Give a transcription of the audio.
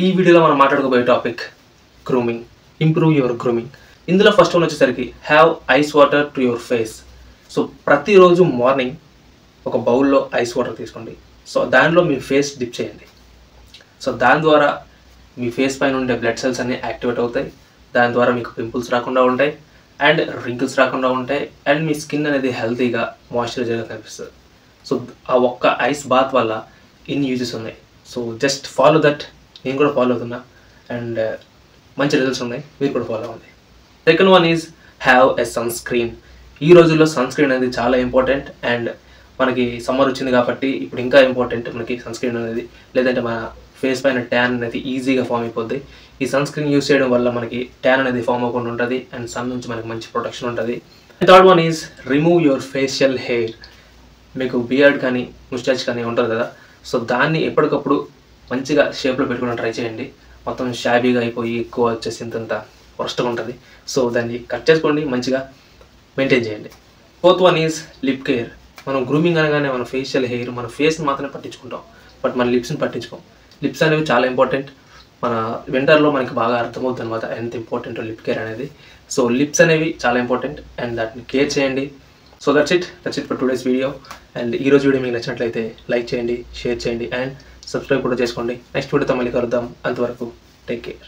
ఈ వీడియోలో మనం మాట్లాడుకోబోయే topic grooming, improve your grooming. ఇందులో ఫస్ట్ వన్ వచ్చేసరికి have ice water to your face. So ప్రతిరోజు మార్నింగ్ ఒక బౌల్లో ఐస్ వాటర్ తీసుకోండి. సో దానిలో మీ ఫేస్ డిప్ చేయండి. సో దాని ద్వారా మీ ఫేస్ పైన ఉండే బ్లడ్ సెల్స్ అన్నీ యాక్టివేట్ అవుతాయి. దాని ద్వారా మీకు పింపుల్స్ రాకుండా ఉంటాయి అండ్ రింకిల్స్ రాకుండా ఉంటాయి అండ్ మీ స్కిన్ అనేది హెల్తీగా మాయిశ్చరైజర్గా కనిపిస్తుంది. సో ఆ ఒక్క ఐస్ బాత్ వల్ల ఇన్ని యూజెస్ ఉన్నాయి. So just follow that. నేను కూడా ఫాలో అవుతున్నా అండ్ మంచి రిజల్ట్స్ ఉన్నాయి, మీరు కూడా ఫాలో అవ్వండి. Second one is have a sunscreen. ఈ రోజుల్లో సన్ స్క్రీన్ అనేది చాలా ఇంపార్టెంట్ అండ్ మనకి సమ్మర్ వచ్చింది కాబట్టి ఇప్పుడు ఇంకా ఇంపార్టెంట్ మనకి సన్ స్క్రీన్ అనేది. లేదంటే మన ఫేస్ పైన ట్యాన్ అనేది ఈజీగా ఫామ్ అయిపోద్ది. ఈ సన్ స్క్రీన్ యూస్ చేయడం వల్ల మనకి ట్యాన్ అనేది ఫామ్ అవ్వకుండా ఉంటుంది అండ్ సన్ నుంచి మనకి మంచి ప్రొటెక్షన్ ఉంటుంది. Third one is remove your facial hair. మీకు బియర్డ్ కానీ ముస్టాచ్ కానీ ఉంటుంది కదా, సో దాన్ని ఎప్పటికప్పుడు మంచిగా షేప్లో పెట్టుకుని ట్రై చేయండి. మొత్తం షాబీగా అయిపోయి ఎక్కువ వచ్చేసి ఇంతంత వరస్ట్గా ఉంటుంది. సో దాన్ని కట్ చేసుకోండి, మంచిగా మెయింటైన్ చేయండి. Fourth one is lip care. మనం గ్రూమింగ్ అనగానే మన ఫేషియల్ హెయిర్, మన ఫేస్ని మాత్రమే పట్టించుకుంటాం, బట్ మన లిప్స్ని పట్టించుకోం. లిప్స్ అనేవి చాలా ఇంపార్టెంట్. మన వింటర్లో మనకి బాగా అర్థమవుతుంది అనమాట ఎంత ఇంపార్టెంట్ లిప్ కేర్ అనేది. సో లిప్స్ అనేవి చాలా ఇంపార్టెంట్ అండ్ దాన్ని కేర్ చేయండి. So that's it for today's video. And ఈరోజు వీడియో మీకు నచ్చినట్లయితే లైక్ చేయండి, షేర్ చేయండి అండ్ సబ్స్క్రైబ్ కూడా చేసుకోండి. నెక్స్ట్ వీడియోతో మళ్ళీ కలుద్దాం. అంతవరకు టేక్ కేర్.